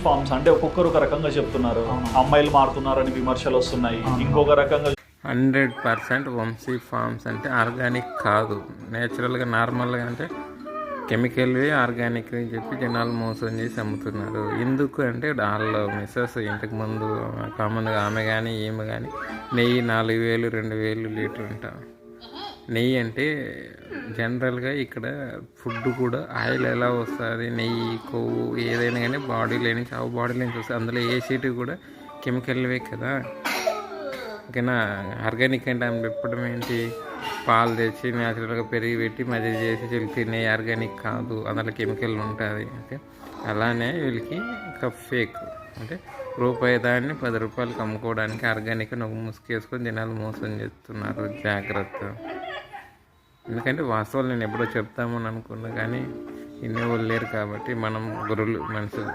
Forms అంటే ఒక్కొక్కరు ఒక రకంగా చెప్తున్నారు. అమ్మాయిలు మారుతున్నారని విమర్శలు వస్తున్నాయి. ఇంకొక రకంగా 100% వంశీ ఫార్మ్స్ అంటే ఆర్గానిక్ కాదు, నేచురల్గా నార్మల్గా అంటే కెమికల్వి ఆర్గానిక్ అని చెప్పి జనాలు మోసం చేసి అమ్ముతున్నారు. ఎందుకు అంటే వాళ్ళ మిస్సెస్ ఇంతకుముందు కామన్గా ఆమె కానీ ఈమె కానీ నెయ్యి 4,000 2,000 లీటర్ ఉంటారు. నెయ్యి అంటే జనరల్గా ఇక్కడ ఫుడ్ కూడా ఆయిల్ ఎలా వస్తుంది, నెయ్యి కొవ్వు ఏదైనా కానీ బాడీలో నుంచి బాడీలో నుంచి వస్తుంది. అందులో ఏ సీటు కూడా కెమికల్వే కదా. ఓకేనా, ఆర్గానిక్ అంటే ఆమె చెప్పడం ఏంటి, పాలు తెచ్చి న్యాచురల్గా పెరిగి పెట్టి మజ్జిగ చేసి చెల్లి నెయ్యి ఆర్గానిక్ కాదు, అందులో కెమికల్ ఉంటుంది. ఓకే, అలానే వీళ్ళకి ఒక ఫేక్ అంటే రూపాయి దాన్ని 10 రూపాయలకి అమ్ముకోవడానికి ఆర్గానిక్ ఒక ముసుకేసుకొని జనాలు మోసం చేస్తున్నారు. జాగ్రత్త. ఎందుకంటే వాస్తవాలు నేను ఎప్పుడో చెప్తామని అనుకున్నా కానీ ఇన్ని వాళ్ళు లేరు కాబట్టి మనం గురువులు మనుషులు